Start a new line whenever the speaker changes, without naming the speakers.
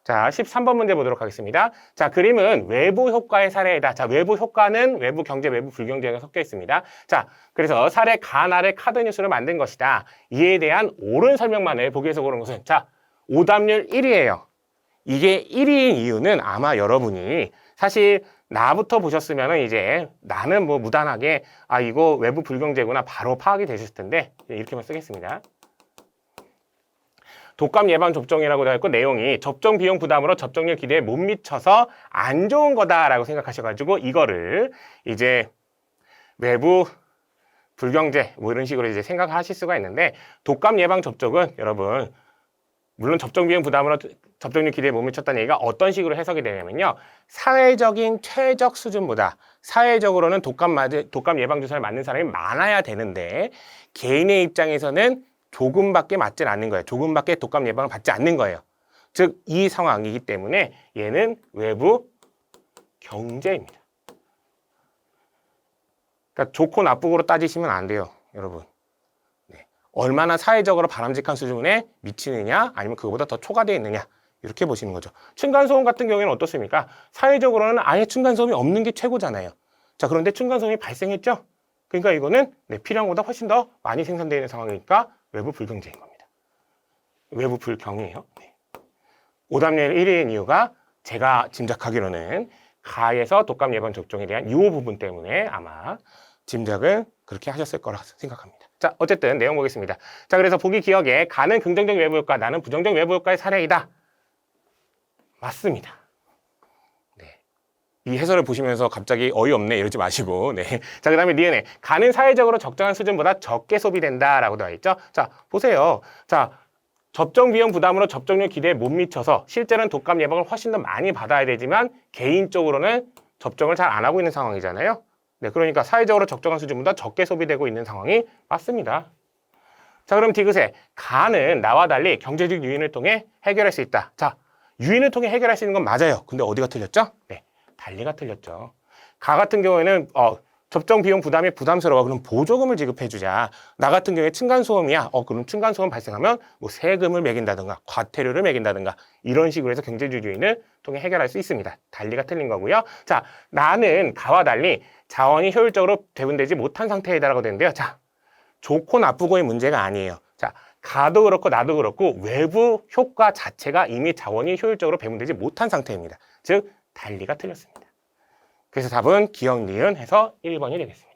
자, 13번 문제 보도록 하겠습니다. 자, 그림은 외부 효과의 사례이다. 자, 외부 효과는 외부 경제, 외부 불경제가 섞여 있습니다. 자, 그래서 사례 가나를 카드뉴스로 만든 것이다. 이에 대한 옳은 설명만을 보기 위해서 고른 것은 자, 오답률 1위예요. 이게 1위인 이유는 아마 여러분이 사실 나부터 보셨으면 이제 나는 뭐 무단하게 아, 이거 외부 불경제구나 바로 파악이 되셨을 텐데 이렇게만 쓰겠습니다. 독감 예방 접종이라고 되어 있고 내용이 접종 비용 부담으로 접종률 기대에 못 미쳐서 안 좋은 거다라고 생각하셔가지고 이거를 이제 외부 불경제 뭐 이런 식으로 이제 생각하실 수가 있는데 독감 예방 접종은 여러분 물론 접종 비용 부담으로 접종률 기대에 못 미쳤다는 얘기가 어떤 식으로 해석이 되냐면요. 사회적인 최적 수준보다 사회적으로는 독감 예방 주사를 맞는 사람이 많아야 되는데 개인의 입장에서는 조금밖에 맞지 않는 거예요. 조금밖에 독감 예방을 받지 않는 거예요. 즉, 이 상황이기 때문에 얘는 외부 경제입니다. 그러니까 좋고 나쁘고로 따지시면 안 돼요, 여러분. 네. 얼마나 사회적으로 바람직한 수준에 미치느냐, 아니면 그거보다 더 초과되어 있느냐, 이렇게 보시는 거죠. 층간소음 같은 경우에는 어떻습니까? 사회적으로는 아예 층간소음이 없는 게 최고잖아요. 자, 그런데 층간소음이 발생했죠? 그러니까 이거는 필요한 것보다 훨씬 더 많이 생산되어 있는 상황이니까 외부 불경제인 겁니다. 외부 불경이에요. 네. 오답률 1위인 이유가 제가 짐작하기로는 가에서 독감 예방 접종에 대한 이 부분 때문에 아마 짐작을 그렇게 하셨을 거라 생각합니다. 자, 어쨌든 내용 보겠습니다. 자, 그래서 보기 기억에 가는 긍정적 외부 효과, 나는 부정적 외부 효과의 사례이다. 맞습니다. 이 해설을 보시면서 갑자기 어이없네 이러지 마시고 자, 그 다음에 니은에 가는 사회적으로 적정한 수준보다 적게 소비된다 라고 되어 있죠. 자, 보세요. 자, 접종 비용 부담으로 접종률 기대에 못 미쳐서 실제로는 독감 예방을 훨씬 더 많이 받아야 되지만 개인적으로는 접종을 잘 안 하고 있는 상황이잖아요. 그러니까 사회적으로 적정한 수준보다 적게 소비되고 있는 상황이 맞습니다. 자, 그럼 디귿에 가는 나와 달리 경제적 유인을 통해 해결할 수 있다. 자, 유인을 통해 해결할 수 있는 건 맞아요. 근데 어디가 틀렸죠? 달리가 틀렸죠. 가 같은 경우에는 접종 비용 부담이 부담스러워. 그럼 보조금을 지급해주자. 나 같은 경우에 층간소음이야. 그럼 층간소음 발생하면 뭐 세금을 매긴다든가 과태료를 매긴다든가 이런 식으로 해서 경제적 유인을 통해 해결할 수 있습니다. 달리가 틀린 거고요. 자, 나는 가와 달리 자원이 효율적으로 배분되지 못한 상태이다라고 되는데요. 자, 좋고 나쁘고의 문제가 아니에요. 자, 가도 그렇고 나도 그렇고 외부 효과 자체가 이미 자원이 효율적으로 배분되지 못한 상태입니다. 즉 달리가 틀렸습니다. 그래서 답은 기억, 니은 해서 1번이 되겠습니다.